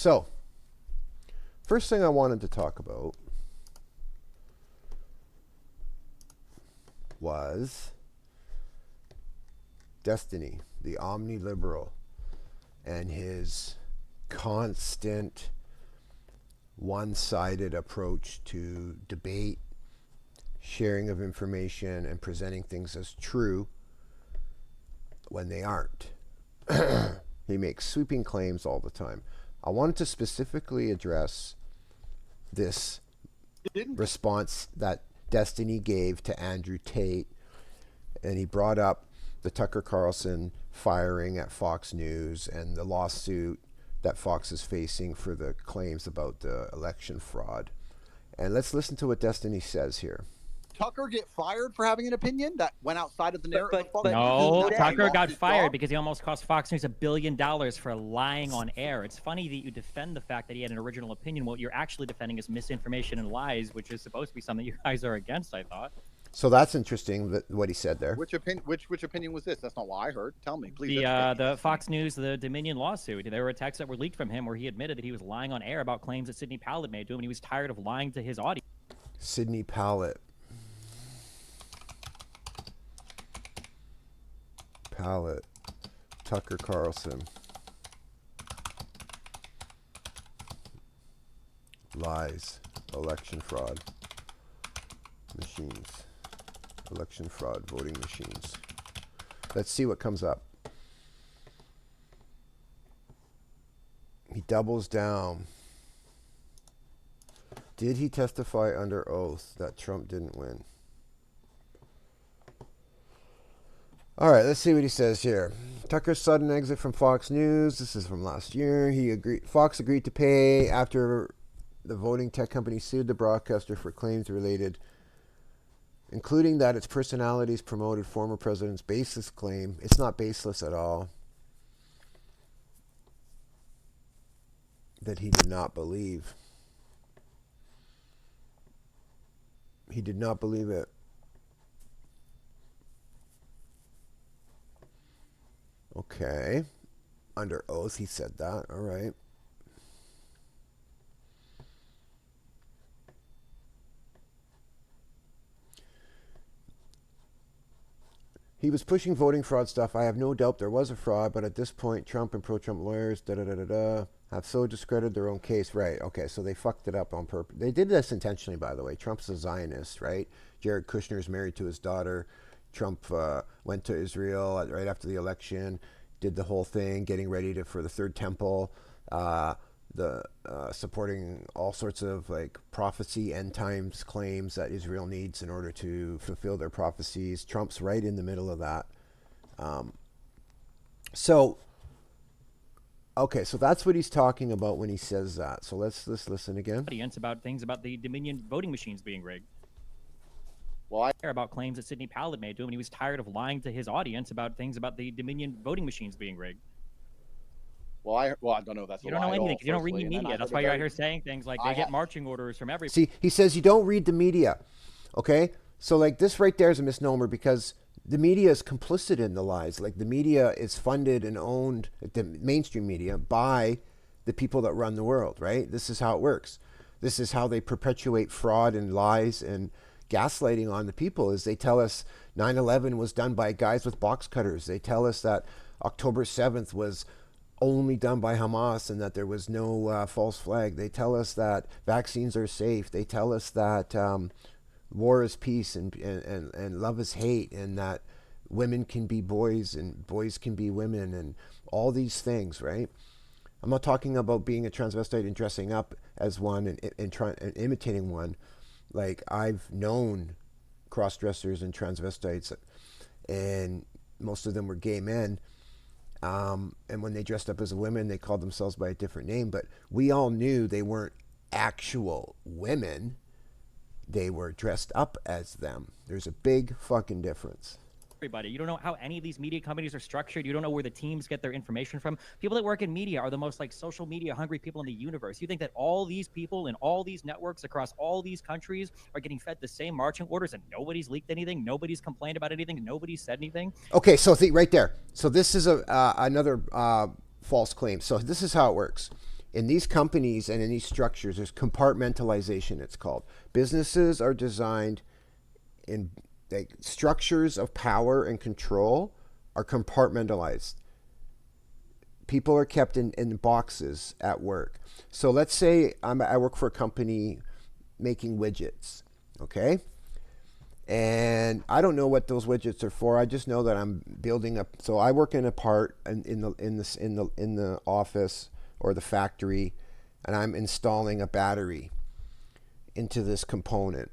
So, first thing I wanted to talk about was Destiny, the Omni liberal, and his constant one-sided approach to debate, sharing of information, and presenting things as true when they aren't. He makes sweeping claims all the time. I wanted to specifically address this response that Destiny gave to Andrew Tate, and he brought up the Tucker Carlson firing at Fox News and the lawsuit that Fox is facing for the claims about the election fraud. And let's listen to what Destiny says here. Tucker get fired for having an opinion that went outside of the narrative? No, Tucker got fired because he almost cost Fox News $1 billion for lying on air. It's funny that you defend the fact that he had an original opinion. What you're actually defending is misinformation and lies, which is supposed to be something you guys are against, I thought. So that's interesting, what he said there. Which opinion was this? That's not what I heard. Tell me, please. The Fox News, the Dominion lawsuit. There were texts that were leaked from him where he admitted that he was lying on air about claims that Sidney Powell made to him, and he was tired of lying to his audience. Sidney Powell. Tucker Carlson. Lies. Election fraud. Machines. Election fraud. Voting machines. Let's see what comes up. He doubles down. Did he testify under oath that Trump didn't win? All right, let's see what he says here. Tucker's sudden exit from Fox News. This is from last year. Fox agreed to pay after the voting tech company sued the broadcaster for claims related, including that its personalities promoted former president's baseless claim. It's not baseless at all. That he did not believe. He did not believe it. Okay. Under oath, he said that. All right. He was pushing voting fraud stuff. I have no doubt there was a fraud, but at this point, Trump and pro-Trump lawyers have so discredited their own case. Right. Okay. So they fucked it up on purpose. They did this intentionally, by the way. Trump's a Zionist, right? Jared Kushner is married to his daughter. Trump went to Israel right after the election, did the whole thing, getting ready for the Third Temple, supporting all sorts of like prophecy, end times claims that Israel needs in order to fulfill their prophecies. Trump's right in the middle of that. So that's what he's talking about when he says that. So let's listen again. About things about the Dominion voting machines being rigged. Well, I care about claims that Sidney Powell made to him, and he was tired of lying to his audience about things about the Dominion voting machines being rigged. Well, I don't know. You don't know anything because you don't read the media. That's why you're out here saying things like they get marching orders from every. See, he says you don't read the media. Okay, so like this right there is a misnomer because the media is complicit in the lies. Like the media is funded and owned, the mainstream media, by the people that run the world. Right? This is how it works. This is how they perpetuate fraud and lies and gaslighting on the people. Is they tell us 9/11 was done by guys with box cutters. They tell us that October 7th was only done by Hamas and that there was no false flag. They tell us that vaccines are safe. They tell us that war is peace and love is hate, and that women can be boys and boys can be women and all these things, right? I'm not talking about being a transvestite and dressing up as one and imitating one. Like, I've known cross-dressers and transvestites, and most of them were gay men. And when they dressed up as women, they called themselves by a different name. But we all knew they weren't actual women. They were dressed up as them. There's a big fucking difference. Everybody, you don't know how any of these media companies are structured. You don't know where the teams get their information from. People that work in media are the most like social media hungry people in the universe. You think that all these people in all these networks across all these countries are getting fed the same marching orders and nobody's leaked anything, nobody's complained about anything, nobody's said anything? Okay, so right there. So this is another false claim. So this is how it works. in these companies and in these structures, there's compartmentalization, it's called. Businesses are designed in like structures of power and control are compartmentalized. People are kept in boxes at work. So let's say I work for a company making widgets, okay? And I don't know what those widgets are for. I just know that I'm building up. So I work in a part in the office or the factory, and I'm installing a battery into this component.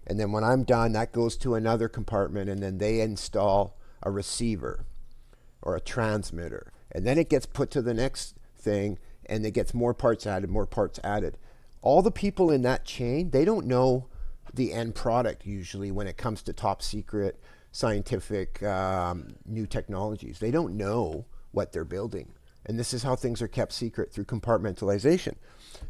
And then when I'm done, that goes to another compartment, and then they install a receiver or a transmitter. And then it gets put to the next thing, and it gets more parts added, more parts added. All the people in that chain, they don't know the end product usually when it comes to top secret scientific new technologies. They don't know what they're building. And this is how things are kept secret through compartmentalization.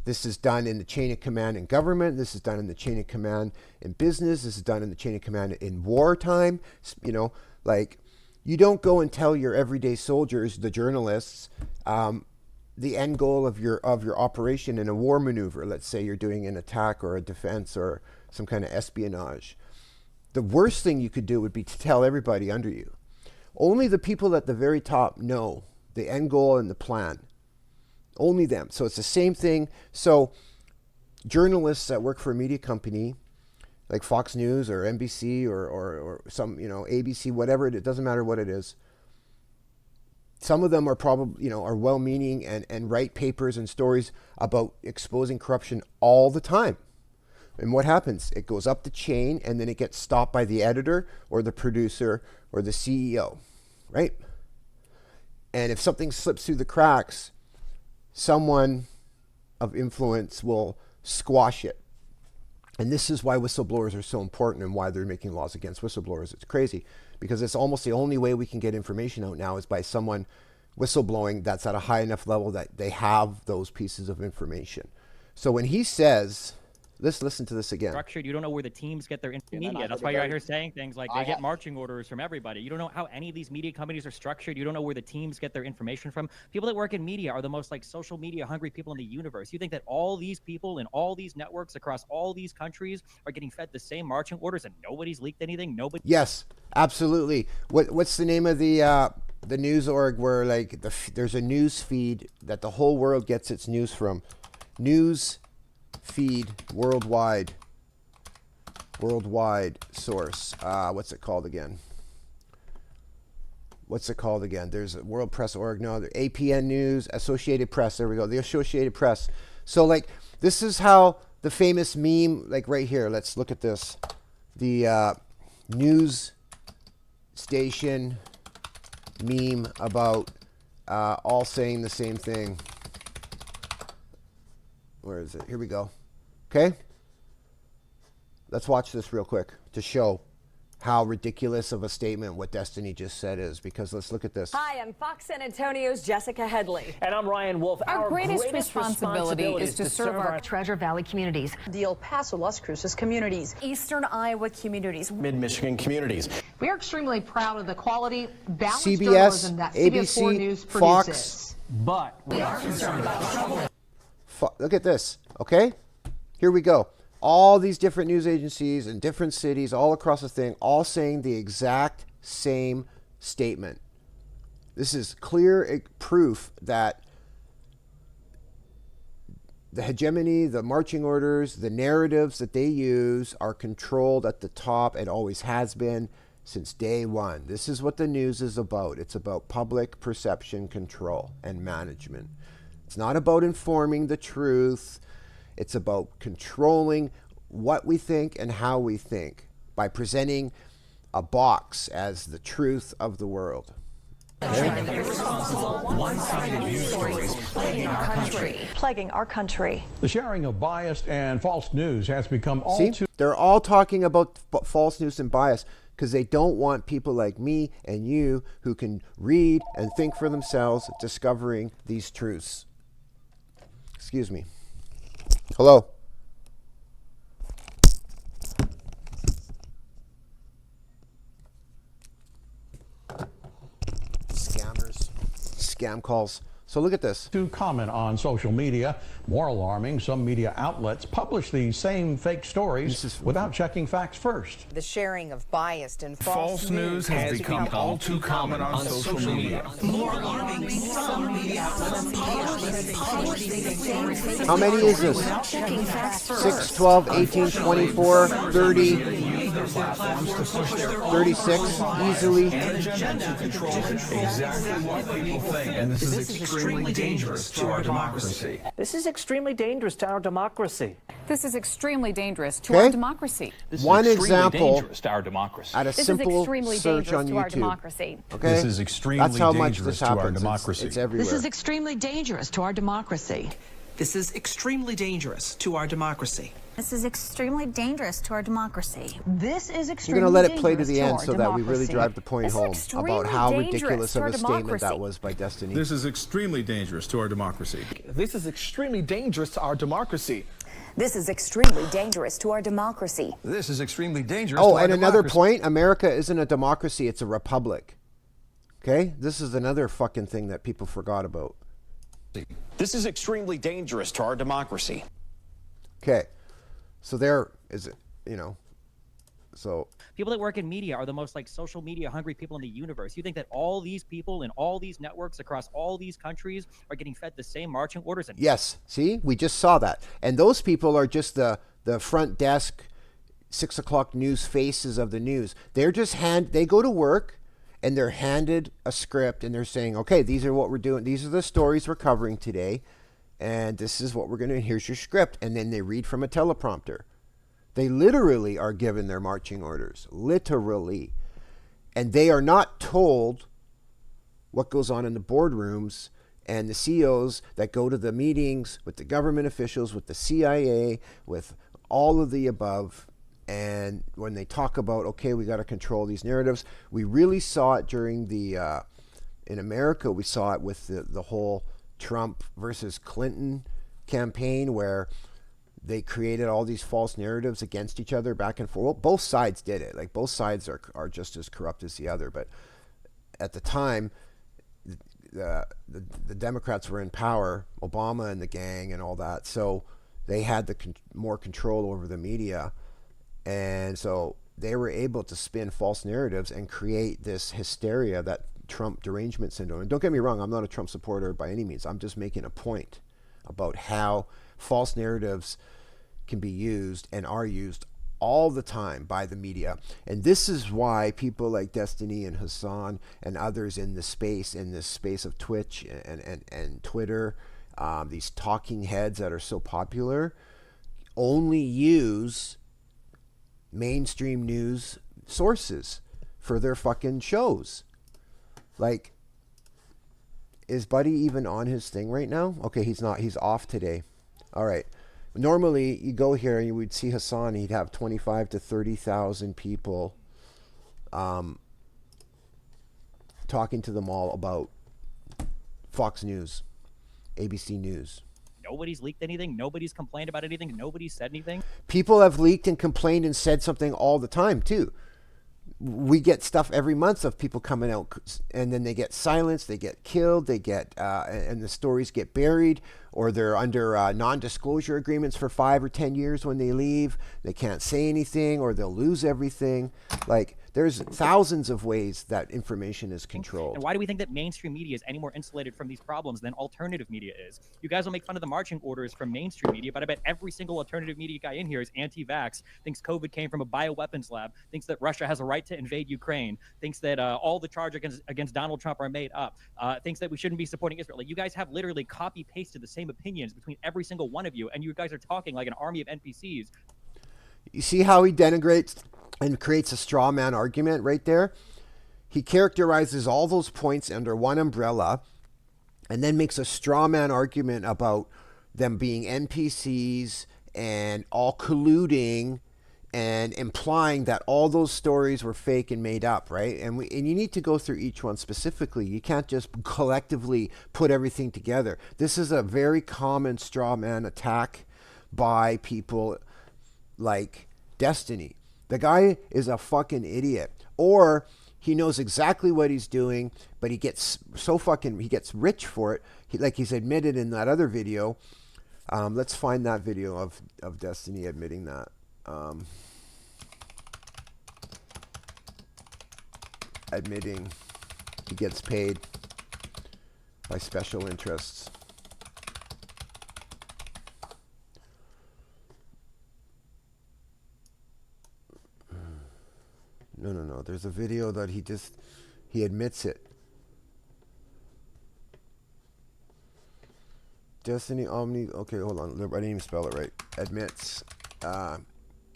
This is done in the chain of command in government. This is done in the chain of command in business. This is done in the chain of command in wartime. You know, like you don't go and tell your everyday soldiers, the journalists, the end goal of your operation in a war maneuver. Let's say you're doing an attack or a defense or some kind of espionage. The worst thing you could do would be to tell everybody under you. Only the people at the very top know the end goal and the plan. Only them. So it's the same thing. So journalists that work for a media company like Fox News or NBC or some, you know, ABC, whatever it doesn't matter what it is. Some of them are probably, you know, are well-meaning and write papers and stories about exposing corruption all the time. And what happens? It goes up the chain and then it gets stopped by the editor or the producer or the CEO, right? And if something slips through the cracks, someone of influence will squash it. And this is why whistleblowers are so important and why they're making laws against whistleblowers. It's crazy because it's almost the only way we can get information out now is by someone whistleblowing that's at a high enough level that they have those pieces of information. So when he says, let's listen to this again. Structured. You don't know where the teams get their media. That's why you're out here saying things like they get marching orders from everybody. You don't know how any of these media companies are structured. You don't know where the teams get their information from. People that work in media are the most like social media hungry people in the universe. You think that all these people in all these networks across all these countries are getting fed the same marching orders and nobody's leaked anything? Nobody. Yes, absolutely. What's the name of the news org where like there's a news feed that the whole world gets its news from? News feed worldwide source. What's it called again? There's a World Press Org. No, the APN News, Associated Press. There we go. The Associated Press. So like this is how the famous meme, like right here. Let's look at this. The news station meme about all saying the same thing. Where is it? Here we go. Okay? Let's watch this real quick to show how ridiculous of a statement what Destiny just said is, because let's look at this. Hi, I'm Fox San Antonio's Jessica Headley. And I'm Ryan Wolf. Our greatest responsibility is to serve our Treasure Valley communities, the El Paso, Las Cruces communities, Eastern Iowa communities, Mid-Michigan communities. We are extremely proud of the quality, balanced CBS, journalism that CBS ABC, 4 News Fox. produces. But we are concerned about the trouble. Look at this, okay? Here we go. All these different news agencies in different cities all across the thing, all saying the exact same statement. This is clear proof that the hegemony, the marching orders, the narratives that they use are controlled at the top. It always has been since day one. This is what the news is about. It's about public perception control and management. It's not about informing the truth. It's about controlling what we think and how we think by presenting a box as the truth of the world. Irresponsible, one-sided news stories plaguing our country. The sharing of biased and false news has become all too... They're all talking about false news and bias because they don't want people like me and you who can read and think for themselves discovering these truths. Excuse me. Hello. Scammers. Scam calls. So look at this. To comment on social media. More alarming, some media outlets publish these same fake stories without checking facts first. The sharing of biased and false news has become all too common on social media. More alarming, some media outlets How many is this? 6, 12, 18, 24, 30, 36 easily. Exactly what people think, and this is extremely dangerous to our democracy. This is extremely dangerous to our democracy. This is extremely dangerous to our democracy. One example to our democracy. at a simple search on YouTube. Okay? This is extremely That's how much dangerous this to our happens. democracy. It's everywhere. This is extremely dangerous to our democracy. This is extremely dangerous to our democracy. This is extremely dangerous to our democracy. This is We're extremely going to let it play to dangerous the end our so that we really democracy. drive the point This is home extremely about how dangerous ridiculous to of our a statement that democracy. was by Destiny. This is extremely dangerous to our democracy. This is extremely dangerous to our democracy. This is extremely dangerous to our democracy. This is extremely dangerous Oh, to our and another democracy. point, America isn't a democracy, it's a republic. Okay? This is another fucking thing that people forgot about. This is extremely dangerous to our democracy. Okay. So there is it, you know. So People that work in media are the most like social media hungry people in the universe. You think that all these people in all these networks across all these countries are getting fed the same marching orders? And yes, see, we just saw that. And those people are just the front desk 6 o'clock news faces of the news. They're just they go to work and they're handed a script and they're saying, okay, these are what we're doing. These are the stories we're covering today. And this is what we're going to, here's your script. And then they read from a teleprompter. They literally are given their marching orders, literally. And they are not told what goes on in the boardrooms and the CEOs that go to the meetings with the government officials, with the CIA, with all of the above. And when they talk about, okay, we got to control these narratives, we really saw it during the, in America, we saw it with the whole Trump versus Clinton campaign where they created all these false narratives against each other back and forth. Well, both sides did it. Like both sides are just as corrupt as the other. But at the time, the Democrats were in power, Obama and the gang and all that. So they had more control over the media. And so they were able to spin false narratives and create this hysteria, that Trump derangement syndrome. And don't get me wrong, I'm not a Trump supporter by any means. I'm just making a point about how false narratives can be used and are used all the time by the media. And this is why people like Destiny and Hassan and others in this space of Twitch and Twitter, these talking heads that are so popular, only use mainstream news sources for their fucking shows. Like, is Buddy even on his thing right now? Okay, he's not. He's off today. All right. Normally, you go here and you would see Hassan. He'd have 25 to 30,000 people talking to them all about Fox News, ABC News. nobody's leaked anything. Nobody's complained about anything. Nobody's said anything. People have leaked and complained and said something all the time, too. We get stuff every month of people coming out and then they get silenced, they get killed, they get, and the stories get buried, or they're under non-disclosure agreements for 5 or 10 years when they leave. They can't say anything or they'll lose everything. Like, there's thousands of ways that information is controlled. And why do we think that mainstream media is any more insulated from these problems than alternative media is? You guys will make fun of the marching orders from mainstream media, but I bet every single alternative media guy in here is anti-vax, thinks COVID came from a bioweapons lab, thinks that Russia has a right to invade Ukraine, thinks that all the charges against Donald Trump are made up, thinks that we shouldn't be supporting Israel. Like, you guys have literally copy-pasted the same opinions between every single one of you, and you guys are talking like an army of NPCs. You see how he denigrates and creates a straw man argument right there? He characterizes all those points under one umbrella and then makes a straw man argument about them being NPCs and all colluding and implying that all those stories were fake and made up, right? And you need to go through each one specifically. You can't just collectively put everything together. This is a very common straw man attack by people like Destiny. The guy is a fucking idiot. Or He knows exactly what he's doing, but he gets he gets rich for it. Like he's admitted in that other video. Let's find that video of Destiny admitting that. Admitting he gets paid by special interests. No. There's a video that he admits it. Destiny Omni. Okay, hold on. I didn't even spell it right. Admits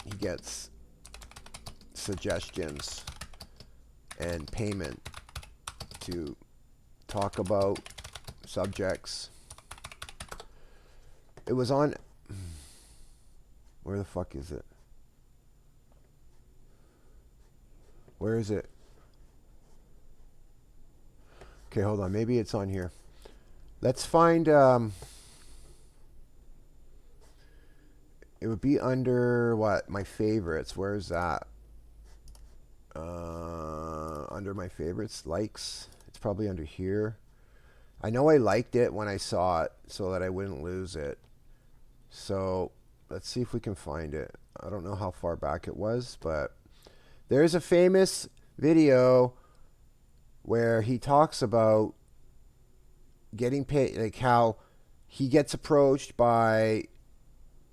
he gets suggestions and payment to talk about subjects. It was on. Where the fuck is it? Where is it? Okay, hold on. Maybe it's on here. Let's find. It would be under what? My favorites. Where's that? Under my favorites, likes. It's probably under here. I know I liked it when I saw it so that I wouldn't lose it. So let's see if we can find it. I don't know how far back it was, but there's a famous video where he talks about getting paid, like how he gets approached by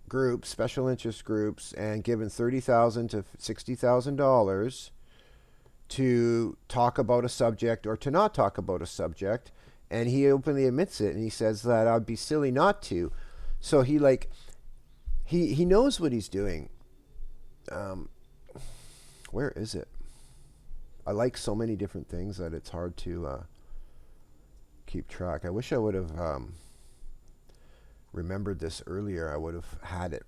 groups, special interest groups, and given $30,000 to $60,000 to talk about a subject or to not talk about a subject, and he openly admits it, and he says that I'd be silly not to. So he knows what he's doing. Where is it? I like so many different things that it's hard to keep track. I wish I would have remembered this earlier. I would have had it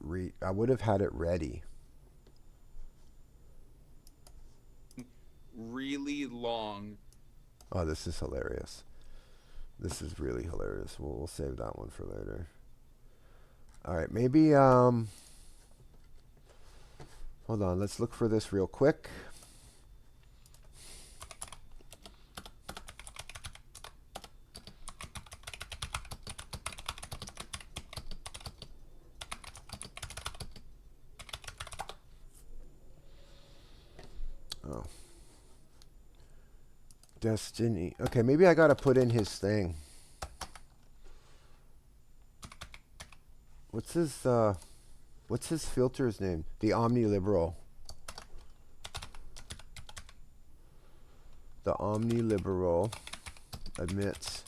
ready. Really long. Oh, this is hilarious. This is really hilarious. We'll save that one for later. All right, maybe hold on. Let's look for this real quick. Oh. Destiny. Okay, maybe I gotta put in his thing. What's his filter's name? The Omni Liberal. The Omni Liberal admits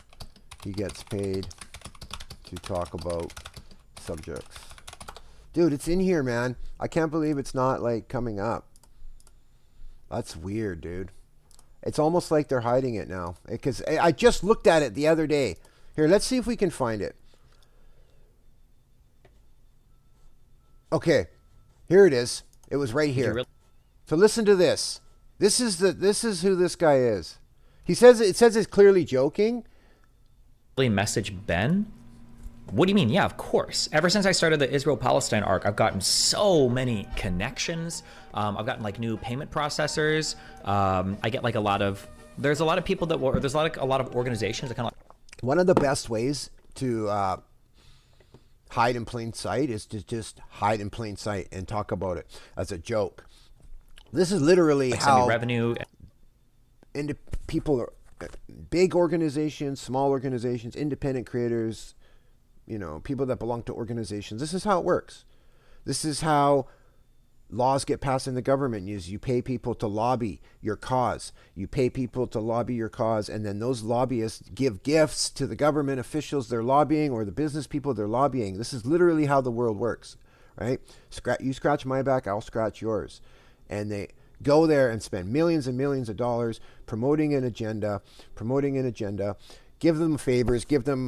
he gets paid to talk about subjects. Dude, it's in here, man. I can't believe it's not like coming up. That's weird, dude. It's almost like they're hiding it now. Because I just looked at it the other day. Here, let's see if we can find it. Okay, here it is. It was right here. So listen to this. This is who this guy is. It says it's clearly joking. Message Ben? What do you mean? Yeah, of course. Ever since I started the Israel-Palestine arc, I've gotten so many connections. I've gotten like new payment processors. I get like there's a lot of people there's a lot of organizations that kind of. One of the best ways to hide in plain sight is to just hide in plain sight and talk about it as a joke. This is literally how revenue into people are big organizations, small organizations, independent creators, people that belong to organizations. This is how it works. This is how laws get passed in the government. You pay people to lobby your cause. You pay people to lobby your cause, and then those lobbyists give gifts to the government officials they're lobbying or the business people they're lobbying. This is literally how the world works, right? You scratch my back, I'll scratch yours. And they go there and spend millions and millions of dollars promoting an agenda, give them favors, give them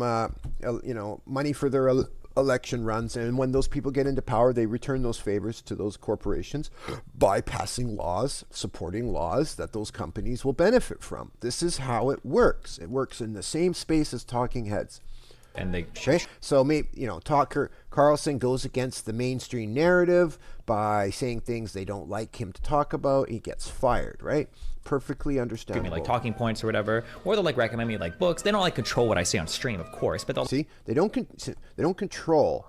money for their election runs, and when those people get into power, they return those favors to those corporations by passing laws, supporting laws that those companies will benefit from. This is how it works. It works in the same space as talking heads. and they Okay, so maybe Tucker Carlson goes against the mainstream narrative by saying things they don't like him to talk about. He gets fired, right? Perfectly give understandable. me like talking points or whatever, or they'll like recommend me like books. They don't like control what I say on stream, of course, but they'll See, they don't control,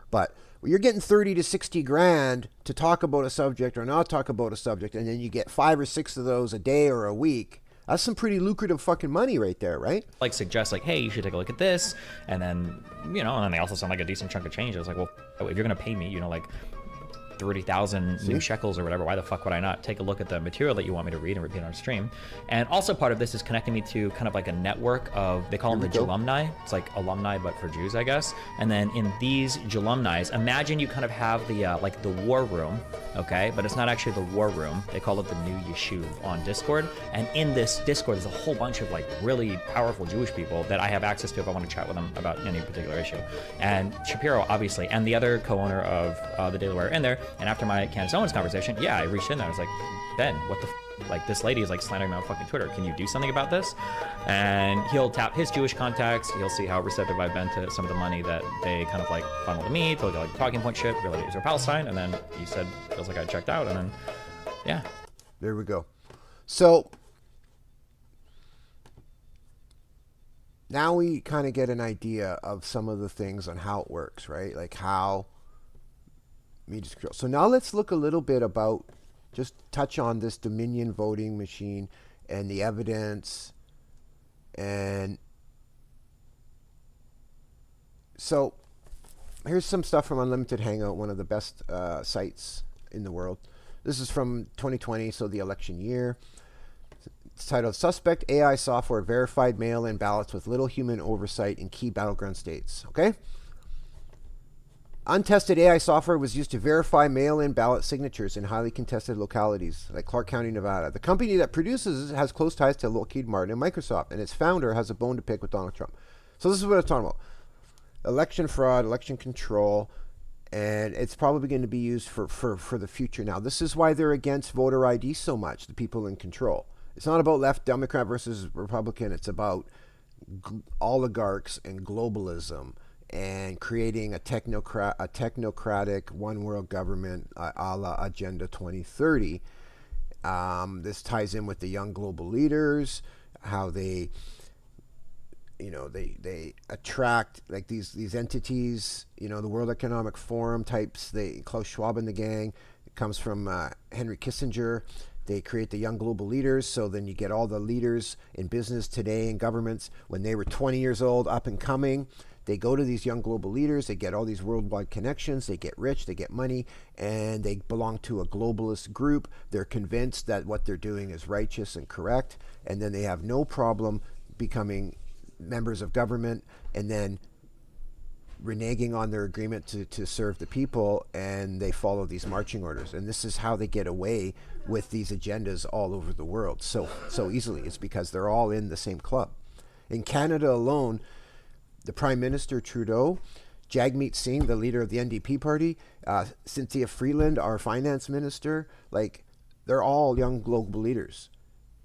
but you're getting 30 to 60 grand to talk about a subject or not talk about a subject, and then you get 5 or 6 of those a day or a week. That's some pretty lucrative fucking money right there, right? like suggest like, hey, you should take a look at this, and then and then they also sound like a decent chunk of change. I was like, well, if you're gonna pay me, like 30,000 new shekels or whatever, why the fuck would I not take a look at the material that you want me to read and repeat on stream? And also part of this is connecting me to kind of like a network of, they call them the alumni. It's like alumni, but for Jews, I guess. And then in these alumni, imagine you kind of have the like the war room, okay? But it's not actually the war room. They call it the new Yeshuv on Discord. And in this Discord, there's a whole bunch of like really powerful Jewish people that I have access to if I want to chat with them about any particular issue. And Shapiro, obviously, and the other co-owner of the Daily Wire in there. And after my Candace Owens conversation, yeah, I reached in there. I was like, Ben, what the like, this lady is like slandering me on fucking Twitter. Can you do something about this? And he'll tap his Jewish contacts. He'll see how receptive I've been to some of the money that they kind of like funnel to me, told you like talking point shit related to Israel Palestine. And then he said, feels like I checked out. And then, yeah. There we go. So now we kind of get an idea of some of the things on how it works, right? Like how media control. So now let's look a little bit about, just touch on this Dominion voting machine and the evidence. And so here's some stuff from Unlimited Hangout, one of the best sites in the world. This is from 2020, so the election year. It's titled, Suspect AI Software Verified Mail-in Ballots with Little Human Oversight in Key Battleground States. Okay? Untested AI software was used to verify mail-in ballot signatures in highly contested localities like Clark County, Nevada. The company that produces it has close ties to Lockheed Martin and Microsoft, and its founder has a bone to pick with Donald Trump. So this is what it's talking about. Election fraud, election control, and it's probably going to be used for the future now. This is why they're against voter ID so much, the people in control. It's not about left Democrat versus Republican. It's about oligarchs and globalism and creating a technocratic one world government a la Agenda 2030. This ties in with the young global leaders, how they attract like these entities, the World Economic Forum types, Klaus Schwab and the gang. It comes from Henry Kissinger. They create the young global leaders, so then you get all the leaders in business today and governments when they were 20 years old, up and coming. They go to these young global leaders, they get all these worldwide connections, they get rich, they get money, and they belong to a globalist group. They're convinced that what they're doing is righteous and correct, and then they have no problem becoming members of government and then reneging on their agreement to serve the people, and they follow these marching orders. And this is how they get away with these agendas all over the world so easily. It's because they're all in the same club. In Canada alone, the Prime Minister Trudeau, Jagmeet Singh, the leader of the NDP party, Cynthia Freeland, our finance minister, like they're all young global leaders.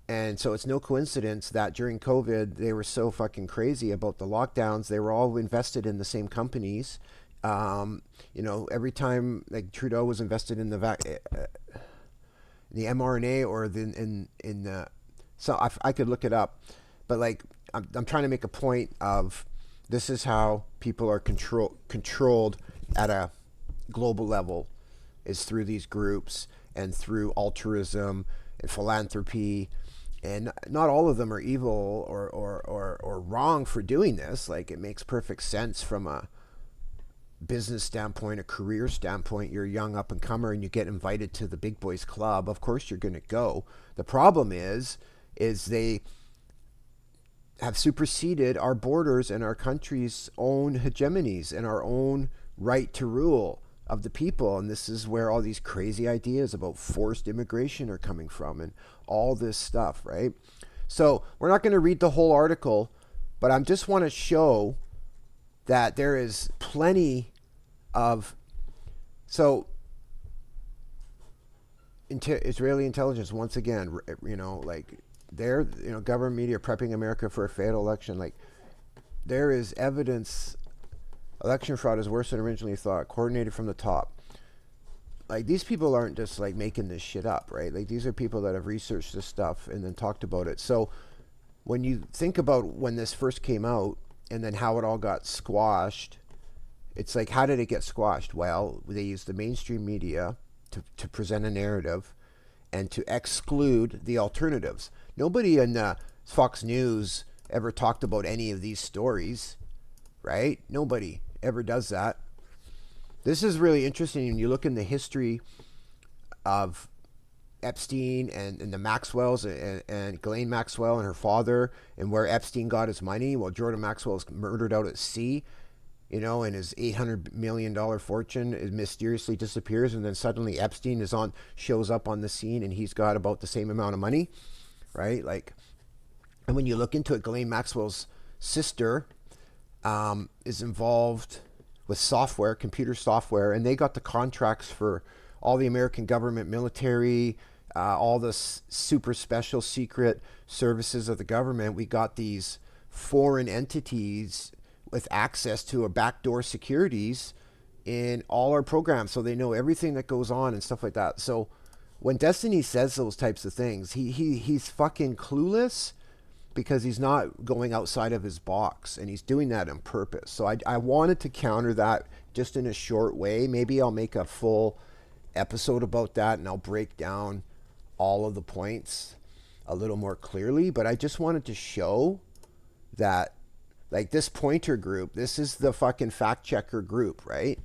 And so it's no coincidence that during COVID, they were so fucking crazy about the lockdowns. They were all invested in the same companies. Every time like Trudeau was invested in the mRNA or so I could look it up, but like I'm trying to make a point of, this is how people are controlled at a global level, is through these groups and through altruism and philanthropy. And not all of them are evil or wrong for doing this. Like, it makes perfect sense from a business standpoint, a career standpoint. You're a young up and comer and you get invited to the big boys club. Of course you're going to go. The problem is they have superseded our borders and our country's own hegemonies and our own right to rule of the people. And this is where all these crazy ideas about forced immigration are coming from and all this stuff, right? So we're not going to read the whole article, but I just want to show that there is plenty of... So Israeli intelligence, once again, government media prepping America for a failed election. Like, there is evidence election fraud is worse than originally thought, coordinated from the top. Like, these people aren't just like making this shit up, right? Like, these are people that have researched this stuff and then talked about it. So when you think about when this first came out and then how it all got squashed, it's like, how did it get squashed? Well, they used the mainstream media to present a narrative and to exclude the alternatives. Nobody in Fox News ever talked about any of these stories, right? Nobody ever does that. This is really interesting when you look in the history of Epstein and the Maxwells and Ghislaine Maxwell and her father, and where Epstein got his money. Well, Jordan Maxwell is murdered out at sea, you know, and his $800 million fortune is mysteriously disappears, and then suddenly Epstein shows up on the scene, and he's got about the same amount of money, right? Like, and when you look into it, Ghislaine Maxwell's sister is involved with software, computer software, and they got the contracts for all the American government, military, all the super special secret services of the government. We got these foreign entities with access to a backdoor securities in all our programs, so they know everything that goes on and stuff like that. So when Destiny says those types of things, he's fucking clueless, because he's not going outside of his box, and he's doing that on purpose. So I wanted to counter that just in a short way. Maybe I'll make a full episode about that, and I'll break down all of the points a little more clearly. But I just wanted to show that, like, this pointer group, this is the fucking fact checker group, right?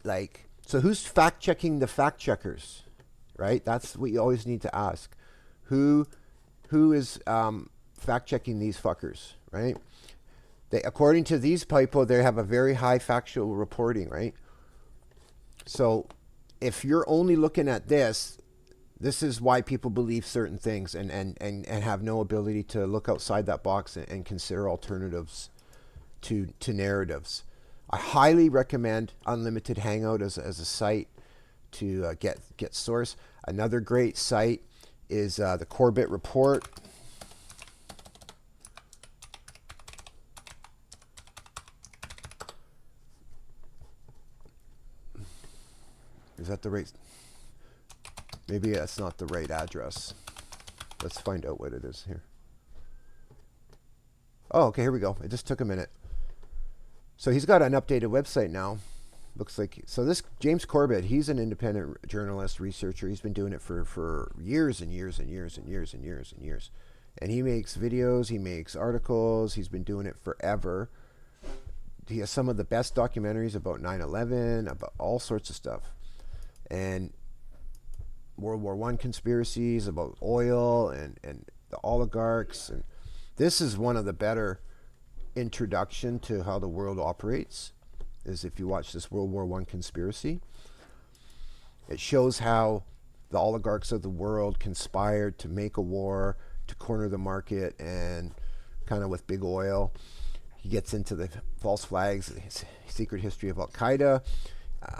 Like, so who's fact checking the fact checkers, right? That's what you always need to ask. Who is fact checking these fuckers, right? They, according to these people, they have a very high factual reporting, right? So if you're only looking at this is why people believe certain things and have no ability to look outside that box and consider alternatives to narratives. I highly recommend Unlimited Hangout as a site to get source. Another great site is the Corbett Report. Is that the right? Maybe that's not the right address. Let's find out what it is here. Oh, okay, here we go. It just took a minute. So he's got an updated website now. Looks like, so this James Corbett, he's an independent journalist, researcher. He's been doing it for years and years and years and years and years and years. And he makes videos, he makes articles, he's been doing it forever. He has some of the best documentaries about 9/11, about all sorts of stuff. And World War I conspiracies about oil and the oligarchs. And this is one of the better introduction to how the world operates, is if you watch this World War I conspiracy. It shows how the oligarchs of the world conspired to make a war, to corner the market, and kind of with big oil. He gets into the false flags, the secret history of Al-Qaeda,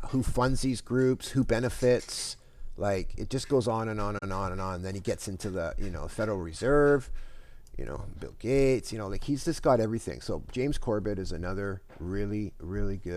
who funds these groups, who benefits. Like, it just goes on and on and on and on. And then he gets into the, Federal Reserve, Bill Gates, like, he's just got everything. So James Corbett is another really, really good